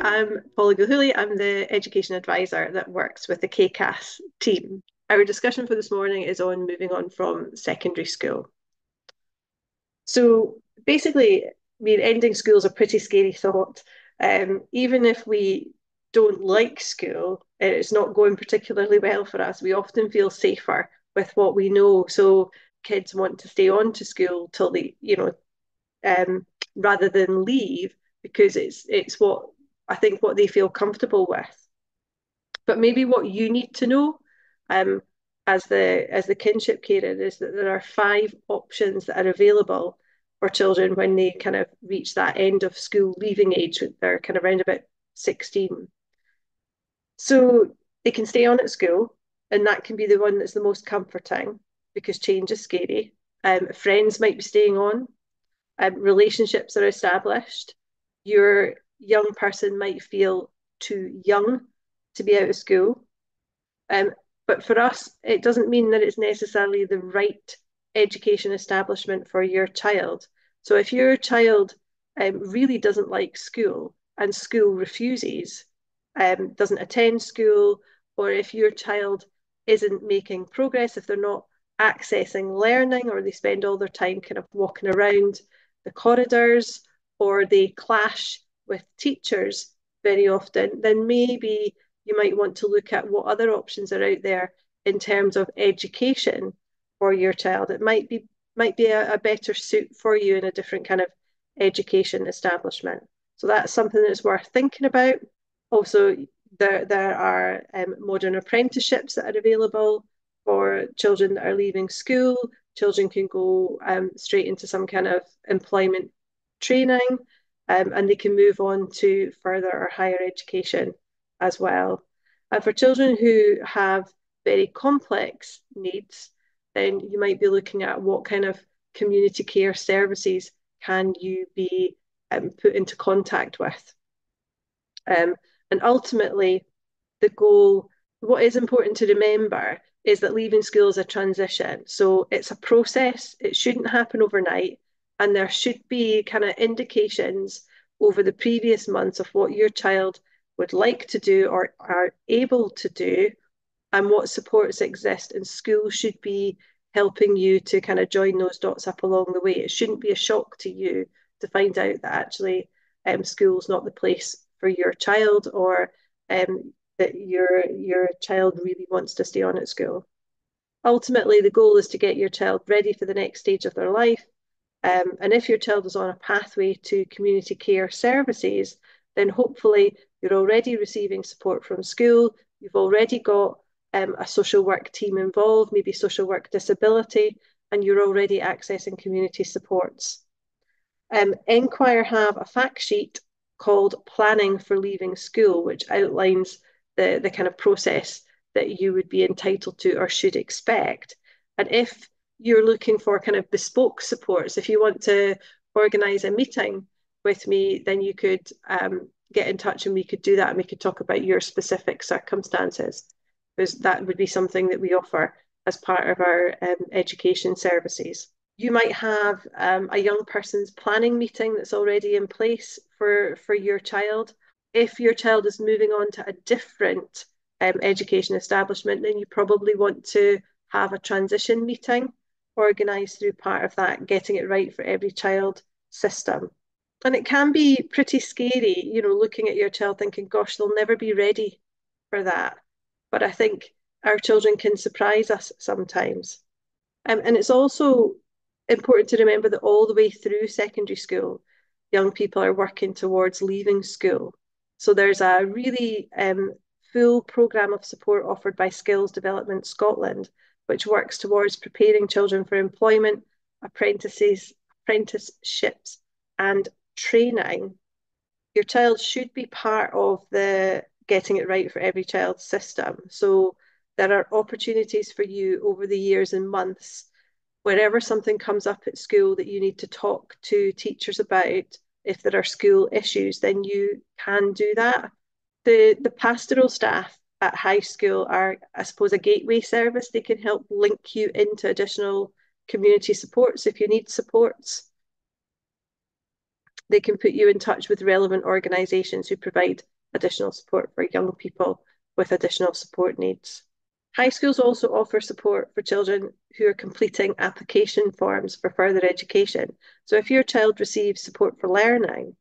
I'm Paula Gilhooly. I'm the education advisor that works with the KCAS team. Our discussion for this morning is on moving on from secondary school. So basically, ending school is a pretty scary thought. Even if we don't like school, it's not going particularly well for us. We often feel safer with what we know. So kids want to stay on to school till um, rather than leave because it's what they feel comfortable with. But maybe what you need to know, um, as the kinship carer, is that there are 5 options that are available for children when they kind of reach that end of school leaving age. They're kind of around about 16. So they can stay on at school, and that can be the one that's the most comforting because change is scary. Friends might be staying on, relationships are established. Your young person might feel too young to be out of school. Um, but for us, it doesn't mean that it's necessarily the right education establishment for your child. So if your child really doesn't like school and school refuses, doesn't attend school, or if your child isn't making progress, if they're not accessing learning, or they spend all their time kind of walking around the corridors, or they clash with teachers very often, then maybe you might want to look at what other options are out there in terms of education for your child. It might be a better suit for you in a different kind of education establishment. So that's something that's worth thinking about. Also, there are modern apprenticeships that are available for children that are leaving school. Children can go straight into some kind of employment training, and they can move on to further or higher education as well. And for children who have very complex needs, then you might be looking at what kind of community care services can you be put into contact with. Um, and ultimately, the goal, what is important to remember is that leaving school is a transition. So it's a process, it shouldn't happen overnight. And there should be kind of indications over the previous months of what your child would like to do or are able to do and what supports exist. And school should be helping you to kind of join those dots up along the way. It shouldn't be a shock to you to find out that actually school's not the place for your child, or that your child really wants to stay on at school. Ultimately, the goal is to get your child ready for the next stage of their life. And if your child is on a pathway to community care services, then hopefully you're already receiving support from school. You've already got a social work team involved, maybe social work disability, and you're already accessing community supports. Enquire have a fact sheet called Planning for Leaving School, which outlines the kind of process that you would be entitled to or should expect. And if you're looking for kind of bespoke supports, if you want to organise a meeting with me, then you could get in touch and we could do that, and we could talk about your specific circumstances, because that would be something that we offer as part of our education services. You might have a young person's planning meeting that's already in place for your child. If your child is moving on to a different education establishment, then you probably want to have a transition meeting organised through part of that Getting It Right for Every Child system. And it can be pretty scary, looking at your child thinking, gosh, they'll never be ready for that. But I think our children can surprise us sometimes. And it's also important to remember that all the way through secondary school, young people are working towards leaving school. So there's a really full programme of support offered by Skills Development Scotland, which works towards preparing children for employment, apprenticeships, and training. Your child should be part of the Getting It Right for Every Child system. So there are opportunities for you over the years and months, wherever something comes up at school that you need to talk to teachers about. If there are school issues, then you can do that. The pastoral staff at high school are, I suppose, a gateway service. They can help link you into additional community supports if you need supports. They can put you in touch with relevant organisations who provide additional support for young people with additional support needs. High schools also offer support for children who are completing application forms for further education. So if your child receives support for learning,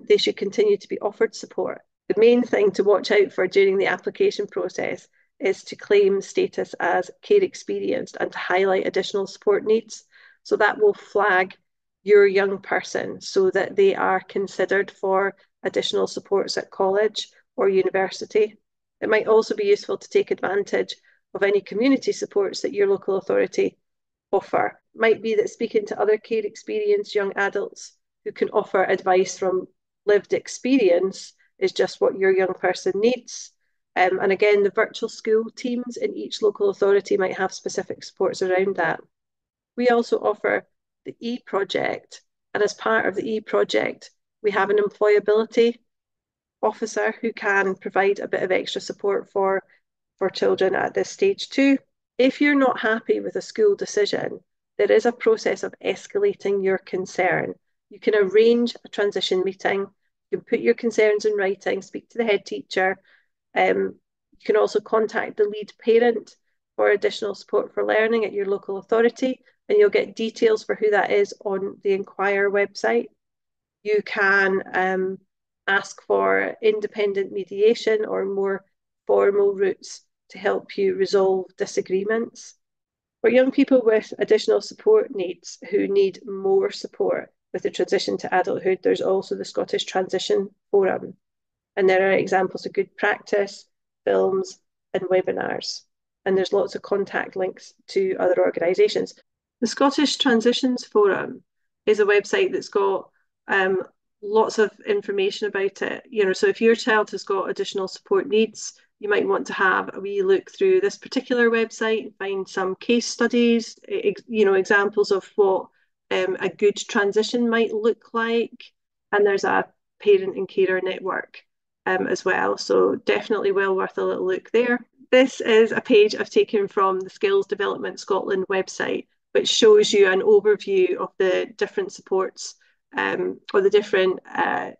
they should continue to be offered support. The main thing to watch out for during the application process is to claim status as care experienced and to highlight additional support needs. So that will flag your young person so that they are considered for additional supports at college or university. It might also be useful to take advantage of any community supports that your local authority offer. It might be that speaking to other care experienced young adults who can offer advice from lived experience is just what your young person needs. And again, the virtual school teams in each local authority might have specific supports around that. We also offer the e-project, and as part of the e-project, we have an employability officer who can provide a bit of extra support for children at this stage too. If you're not happy with a school decision, there is a process of escalating your concern. You can arrange a transition meeting, you can put your concerns in writing, speak to the head teacher. You can also contact the lead parent for additional support for learning at your local authority, and you'll get details for who that is on the Inquire website. You can ask for independent mediation or more formal routes to help you resolve disagreements. For young people with additional support needs who need more support with the transition to adulthood, there's also the Scottish Transition Forum. And there are examples of good practice, films, and webinars. And there's lots of contact links to other organisations. The Scottish Transitions Forum is a website that's got lots of information about it. So if your child has got additional support needs, you might want to have a wee look through this particular website and find some case studies, examples of what a good transition might look like. And there's a parent and carer network as well. So definitely well worth a little look there. This is a page I've taken from the Skills Development Scotland website, which shows you an overview of the different supports or the different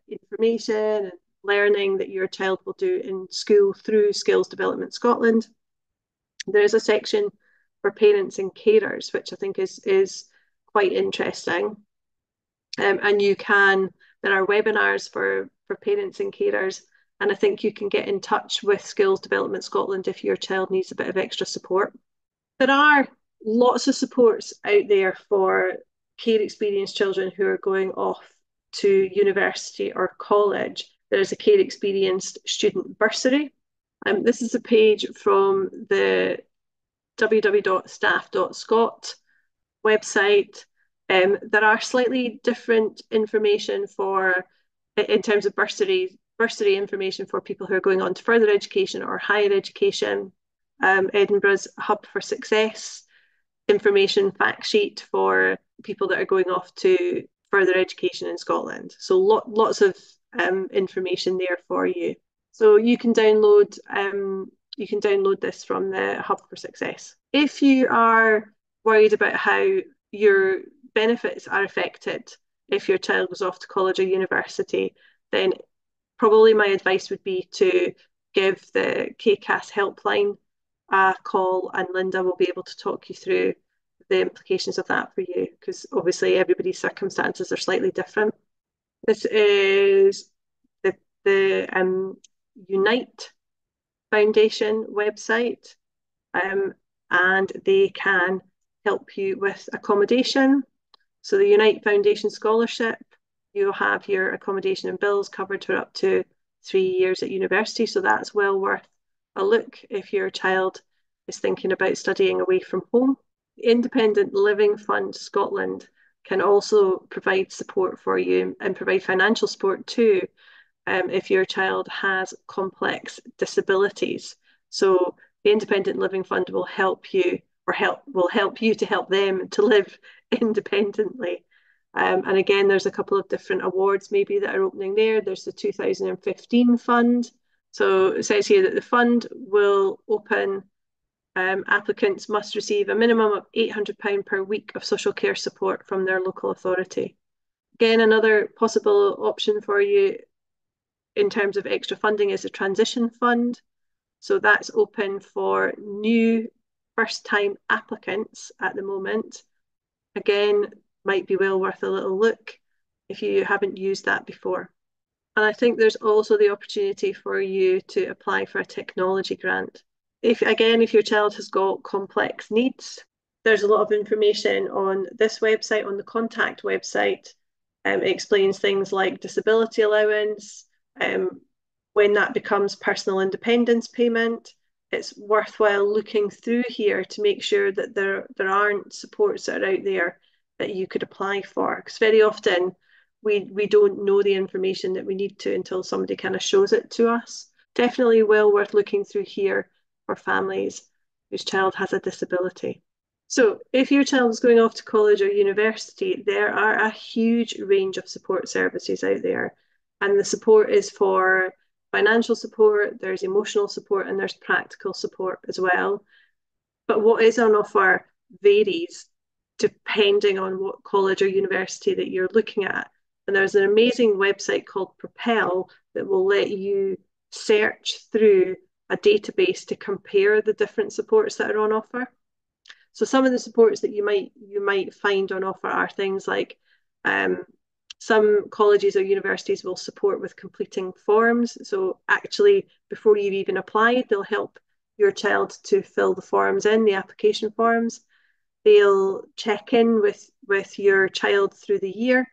information and learning that your child will do in school through Skills Development Scotland. There is a section for parents and carers, which I think is quite interesting. And there are webinars for parents and carers, and I think you can get in touch with Skills Development Scotland if your child needs a bit of extra support. There are lots of supports out there for care experienced children who are going off to university or college. There's a care experienced student bursary. This is a page from the www.staff.scot website. There are slightly different information in terms of bursary information for people who are going on to further education or higher education. Edinburgh's Hub for Success information fact sheet for people that are going off to further education in Scotland. So lots of information there for you. So you can download this from the Hub for Success. If you are worried about how your benefits are affected if your child goes off to college or university, then probably my advice would be to give the KCAS helpline a call, and Linda will be able to talk you through the implications of that for you, because obviously everybody's circumstances are slightly different. This is the Unite Foundation website, and they can help you with accommodation. So the Unite Foundation Scholarship, you'll have your accommodation and bills covered for up to 3 years at university. So that's well worth a look if your child is thinking about studying away from home. The Independent Living Fund Scotland can also provide support for you and provide financial support too if your child has complex disabilities. So the Independent Living Fund will help you to help them to live independently. And again, there's a couple of different awards maybe that are opening there. There's the 2015 fund. So it says here that the fund will open, applicants must receive a minimum of £800 per week of social care support from their local authority. Again, another possible option for you in terms of extra funding is a transition fund. So that's open for new first-time applicants at the moment. Again, might be well worth a little look if you haven't used that before. And I think there's also the opportunity for you to apply for a technology grant. If your child has got complex needs, there's a lot of information on this website, on the contact website. It explains things like disability allowance, when that becomes personal independence payment. It's worthwhile looking through here to make sure that there aren't supports that are out there that you could apply for. Because very often we don't know the information that we need to until somebody kind of shows it to us. Definitely well worth looking through here for families whose child has a disability. So if your child is going off to college or university, there are a huge range of support services out there. And the support is for financial support, there's emotional support, and there's practical support as well. But what is on offer varies depending on what college or university that you're looking at. And there's an amazing website called Propel that will let you search through a database to compare the different supports that are on offer. So some of the supports that you might find on offer are things like some colleges or universities will support with completing forms. So actually, before you've even applied, they'll help your child to fill the forms in, the application forms. They'll check in with your child through the year,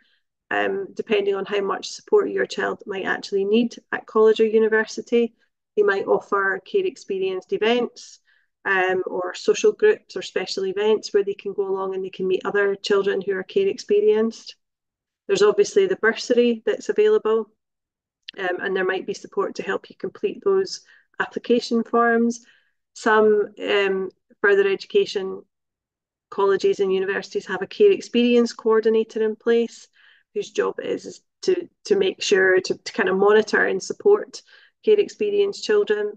depending on how much support your child might actually need at college or university. They might offer care experienced events, or social groups or special events where they can go along and they can meet other children who are care experienced. There's obviously the bursary that's available, and there might be support to help you complete those application forms. Some further education colleges and universities have a care experience coordinator in place whose job is to make sure to kind of monitor and support care experienced children.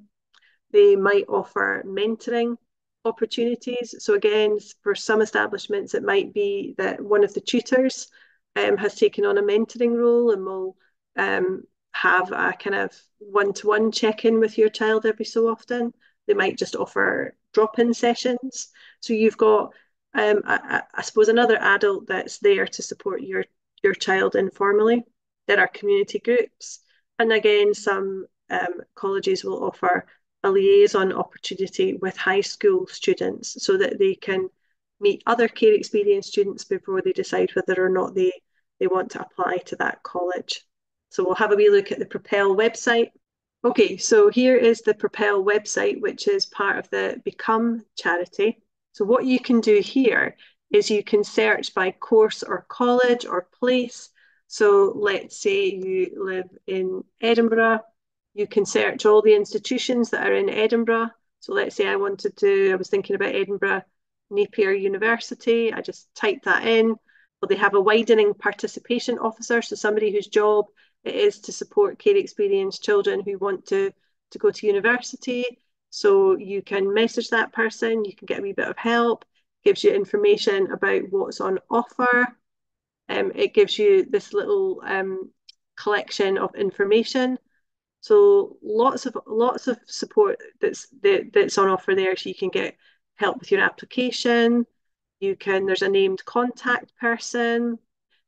They might offer mentoring opportunities. So again, for some establishments, it might be that one of the tutors has taken on a mentoring role and will have a kind of one-to-one check-in with your child every so often. They might just offer drop-in sessions. So you've got, I suppose, another adult that's there to support your child informally. There are community groups. And again, some colleges will offer a liaison opportunity with high school students so that they can meet other care experienced students before they decide whether or not they want to apply to that college. So we'll have a wee look at the Propel website. Okay, so here is the Propel website, which is part of the Become charity. So what you can do here is you can search by course or college or place. So let's say you live in Edinburgh. You can search all the institutions that are in Edinburgh. So let's say I was thinking about Edinburgh Napier University. I just typed that in. Well, they have a widening participation officer, so somebody whose job it is to support care experienced children who want to go to university. So you can message that person, you can get a wee bit of help, gives you information about what's on offer. It gives you this little collection of information. So lots of support that's on offer there. So you can get help with your application. There's a named contact person.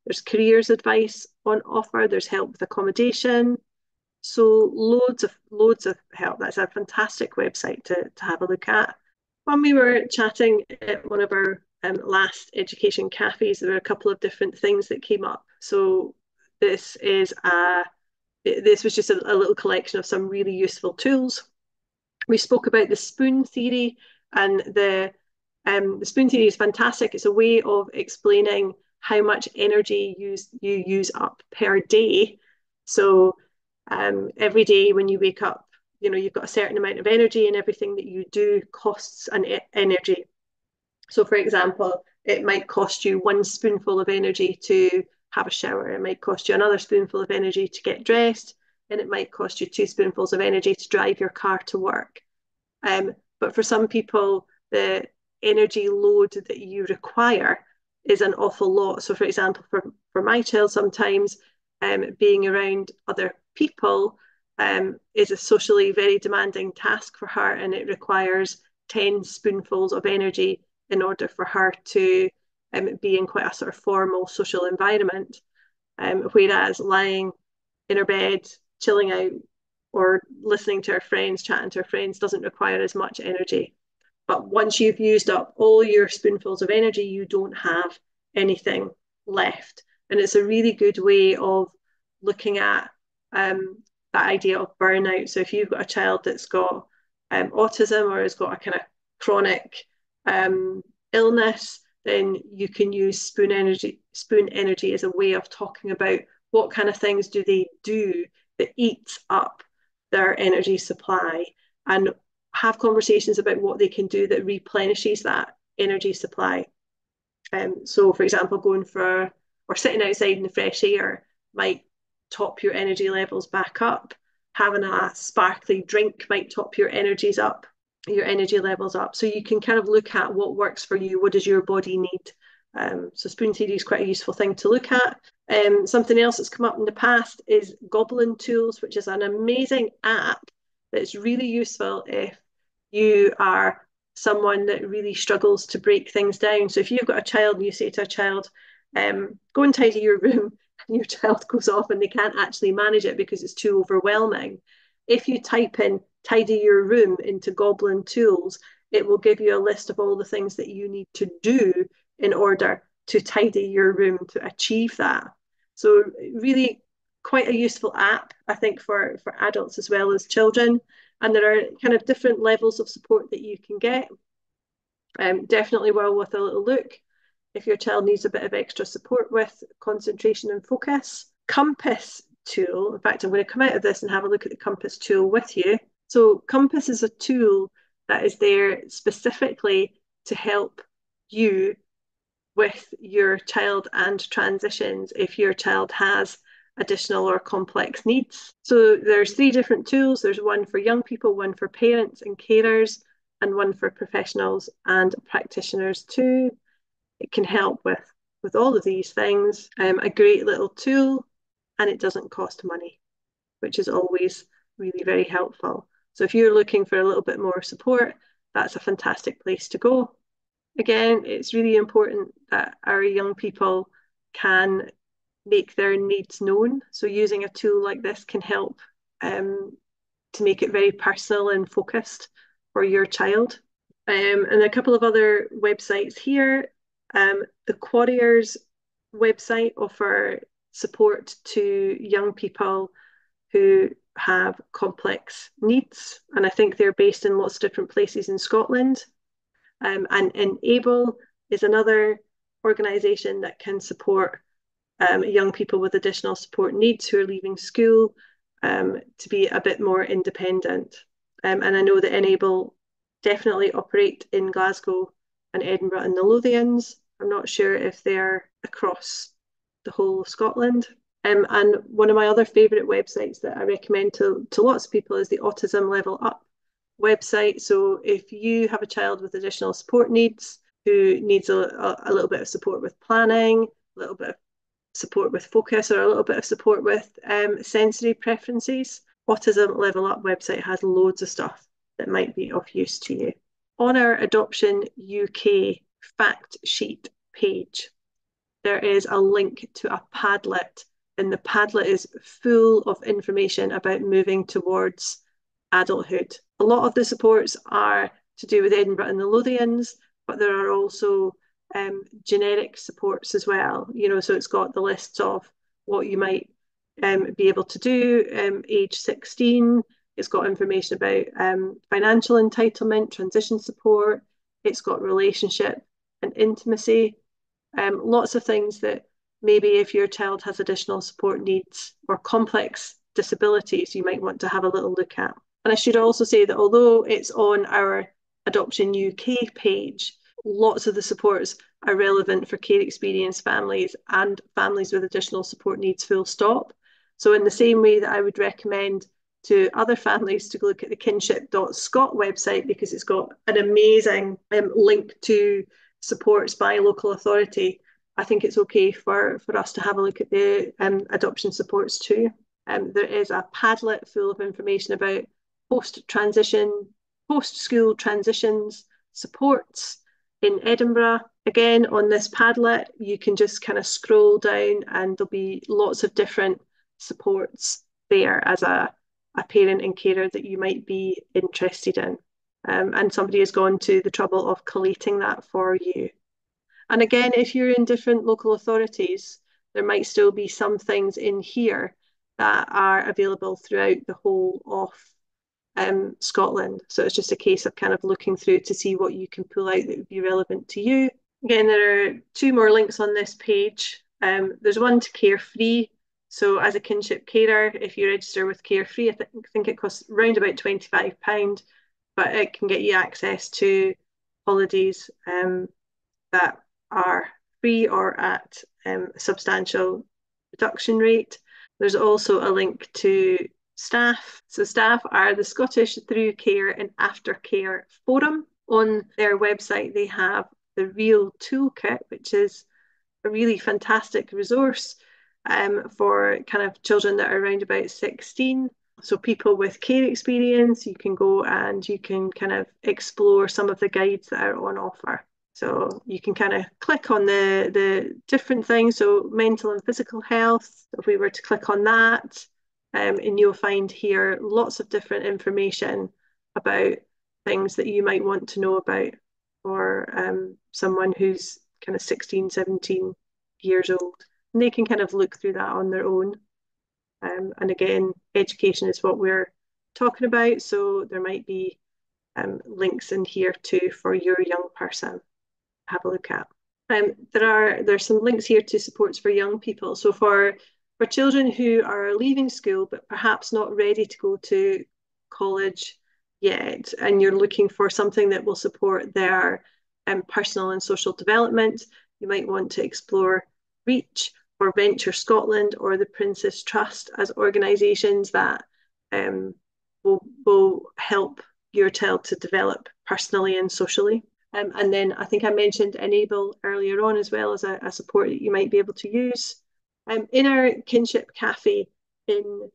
There's careers advice on offer. There's help with accommodation. So loads of help. That's a fantastic website to have a look at. When we were chatting at one of our last education cafes, there were a couple of different things that came up. So this was just a little collection of some really useful tools. We spoke about the spoon theory, and the spoon theory is fantastic. It's a way of explaining how much energy you use up per day. So every day when you wake up, you've got a certain amount of energy, and everything that you do costs an energy. So for example, it might cost you one spoonful of energy to have a shower. It might cost you another spoonful of energy to get dressed, and it might cost you two spoonfuls of energy to drive your car to work. But for some people, the energy load that you require is an awful lot. So for example, for my child, sometimes being around other people is a socially very demanding task for her, and it requires 10 spoonfuls of energy in order for her to be in quite a sort of formal social environment. Whereas lying in her bed, chilling out, or listening to her friends, chatting to her friends, doesn't require as much energy. But once you've used up all your spoonfuls of energy, you don't have anything left. And it's a really good way of looking at that idea of burnout. So if you've got a child that's got autism or has got a kind of chronic illness, then you can use spoon energy as a way of talking about what kind of things do they do that eats up their energy supply, and have conversations about what they can do that replenishes that energy supply. So, for example, going for or sitting outside in the fresh air might top your energy levels back up. Having a sparkly drink might top your energies up, your energy levels up. So you can kind of look at what works for you. What does your body need? So spoon theory is quite a useful thing to look at. Something else that's come up in the past is Goblin Tools, which is an amazing app that's really useful if you are someone that really struggles to break things down. So if you've got a child and you say to a child, go and tidy your room, and your child goes off and they can't actually manage it because it's too overwhelming. If you type in tidy your room into Goblin Tools, it will give you a list of all the things that you need to do in order to tidy your room to achieve that. So really quite a useful app, I think, for adults as well as children. And there are kind of different levels of support that you can get. Definitely well worth a little look if your child needs a bit of extra support with concentration and focus. Compass tool, in fact, I'm going to come out of this and have a look at the Compass tool with you. So Compass is a tool that is there specifically to help you with your child and transitions if your child has additional or complex needs. So there's 3 different tools. There's one for young people, one for parents and carers, and one for professionals and practitioners too. It can help with all of these things. A great little tool, and it doesn't cost money, which is always really very helpful. So if you're looking for a little bit more support, that's a fantastic place to go. Again, it's really important that our young people can make their needs known. So using a tool like this can help to make it very personal and focused for your child. And a couple of other websites here. The Quarriers website offer support to young people who have complex needs, and I think they're based in lots of different places in Scotland. And Enable is another organisation that can support young people with additional support needs who are leaving school to be a bit more independent. And I know that Enable definitely operate in Glasgow and Edinburgh and the Lothians. I'm not sure if they're across the whole of Scotland. And one of my other favourite websites that I recommend to lots of people is the Autism Level Up website. So if you have a child with additional support needs who needs a little bit of support with planning, a little bit of support with focus, or a little bit of support with sensory preferences, Autism Level Up website has loads of stuff that might be of use to you. On our Adoption UK fact sheet page, there is a link to a Padlet, and the Padlet is full of information about moving towards adulthood. A lot of the supports are to do with Edinburgh and the Lothians, but there are also generic supports as well. So it's got the lists of what you might be able to do, age 16. It's got information about financial entitlement, transition support. It's got relationship and intimacy. Lots of things that maybe if your child has additional support needs or complex disabilities, you might want to have a little look at. And I should also say that although it's on our Adoption UK page, lots of the supports are relevant for care experience families and families with additional support needs, full stop. So in the same way that I would recommend to other families to look at the kinship.scot website because it's got an amazing link to supports by local authority, I think it's okay for us to have a look at the adoption supports too. There is a Padlet full of information about post-transition, post-school transitions, supports in Edinburgh. Again, on this Padlet, you can just kind of scroll down and there'll be lots of different supports there as a parent and carer that you might be interested in. And somebody has gone to the trouble of collating that for you. And again, if you're in different local authorities, there might still be some things in here that are available throughout the whole of Scotland. So it's just a case of kind of looking through to see what you can pull out that would be relevant to you. Again, there are two more links on this page. There's one to Carefree. So as a kinship carer, if you register with Carefree, I think it costs around about £25, but it can get you access to holidays that are free or at a substantial reduction rate. There's also a link to staff. So staff are the Scottish Through Care and Aftercare Forum. On their website, they have the Real Toolkit, which is a really fantastic resource for kind of children that are around about 16. So people with care experience, you can go and you can kind of explore some of the guides that are on offer. So you can kind of click on the different things. So mental and physical health, if we were to click on that, and you'll find here lots of different information about things that you might want to know about for someone who's kind of 16, 17 years old. And they can kind of look through that on their own. And again, education is what we're talking about. So there might be links in here too for your young person. Have a look at. There's some links here to supports for young people. So for children who are leaving school but perhaps not ready to go to college yet, and you're looking for something that will support their personal and social development, you might want to explore Reach or Venture Scotland or the Prince's Trust as organisations that will help your child to develop personally and socially. And then I think I mentioned Enable earlier on as well as a support that you might be able to use. In our Kinship Cafe in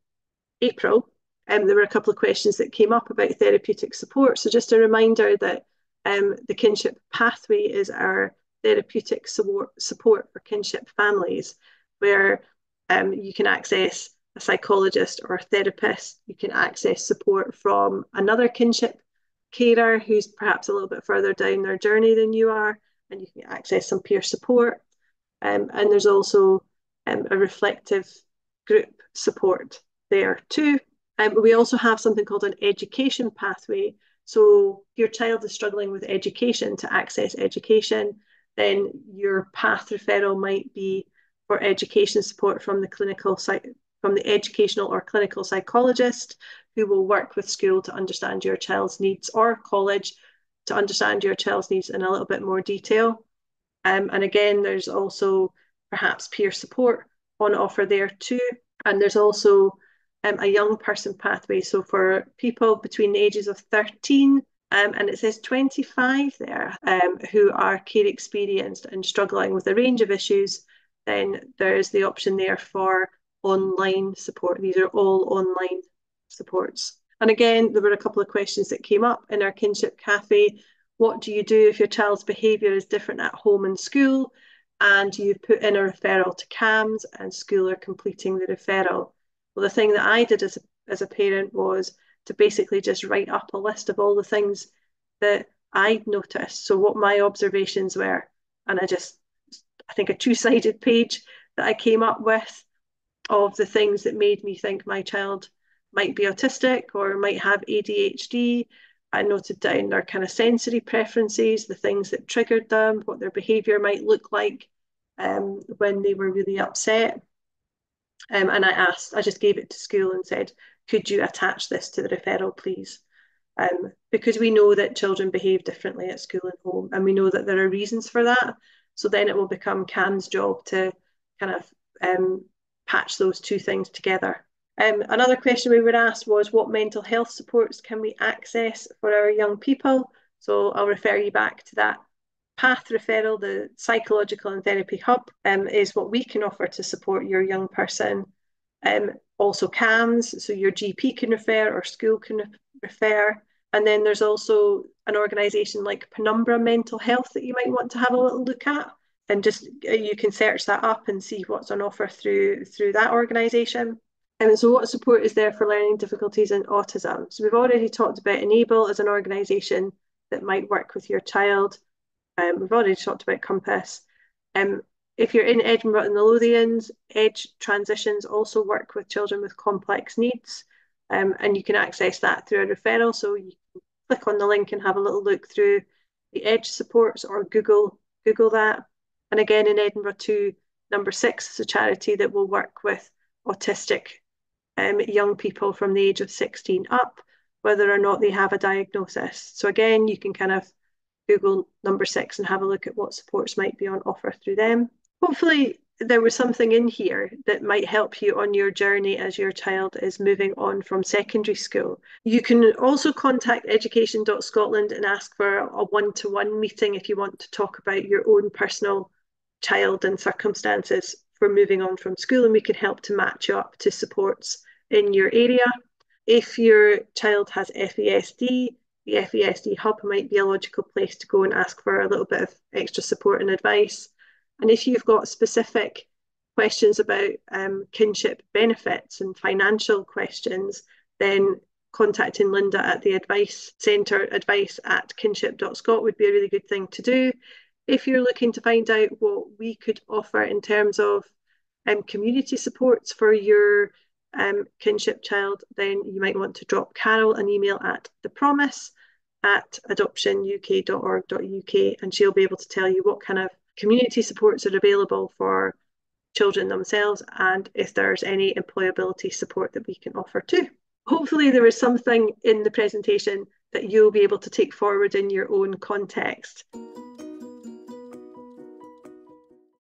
April, there were a couple of questions that came up about therapeutic support. So just a reminder that the Kinship Pathway is our therapeutic support for kinship families, where you can access a psychologist or a therapist. You can access support from another kinship carer who's perhaps a little bit further down their journey than you are, and you can access some peer support. And there's also a reflective group support there too. We also have something called an education pathway. So if your child is struggling with education, to access education, then your path referral might be for education support from the educational or clinical psychologist who will work with school to understand your child's needs, or college to understand your child's needs in a little bit more detail. And again, there's also perhaps peer support on offer there too. And there's also a young person pathway. So for people between the ages of 13 and it says 25 there, who are care experienced and struggling with a range of issues, then there's the option there for online support. These are all online supports. And again, there were a couple of questions that came up in our Kinship Cafe. What do you do if your child's behaviour is different at home and school, and you put in a referral to CAMHS and school are completing the referral? Well, the thing that I did as a parent was to basically just write up a list of all the things that I'd noticed. So what my observations were, and I think a two-sided page that I came up with of the things that made me think my child might be autistic or might have ADHD. I noted down their kind of sensory preferences, the things that triggered them, what their behaviour might look like when they were really upset. And I just gave it to school and said, could you attach this to the referral, please? Because we know that children behave differently at school and home, and we know that there are reasons for that. So then it will become CAMHS' job to kind of patch those two things together. Another question we were asked was, what mental health supports can we access for our young people? So I'll refer you back to that path referral. The psychological and therapy hub is what we can offer to support your young person. Also CAMS, so your GP can refer or school can refer. And then there's also an organisation like Penumbra Mental Health that you might want to have a little look at. And just you can search that up and see what's on offer through that organisation. And so what support is there for learning difficulties in autism? So we've already talked about Enable as an organisation that might work with your child. We've already talked about Compass. Um, if you're in Edinburgh and the Lothians, Edge Transitions also work with children with complex needs, and you can access that through a referral. So you can click on the link and have a little look through the Edge supports, or Google that. And again, in Edinburgh too, Number Six is a charity that will work with autistic young people from the age of 16 up, whether or not they have a diagnosis. So again, you can kind of Google Number Six and have a look at what supports might be on offer through them. Hopefully, there was something in here that might help you on your journey as your child is moving on from secondary school. You can also contact education.scotland and ask for a one-to-one meeting if you want to talk about your own personal child and circumstances for moving on from school, and we can help to match you up to supports in your area. If your child has FASD, the FASD hub might be a logical place to go and ask for a little bit of extra support and advice. And if you've got specific questions about kinship benefits and financial questions, then contacting Linda at the advice centre, advice@kinship.scot, would be a really good thing to do. If you're looking to find out what we could offer in terms of community supports for your kinship child, then you might want to drop Carol an email at thepromise@adoptionuk.org.uk, and she'll be able to tell you what kind of community supports are available for children themselves and if there's any employability support that we can offer too. Hopefully there is something in the presentation that you'll be able to take forward in your own context.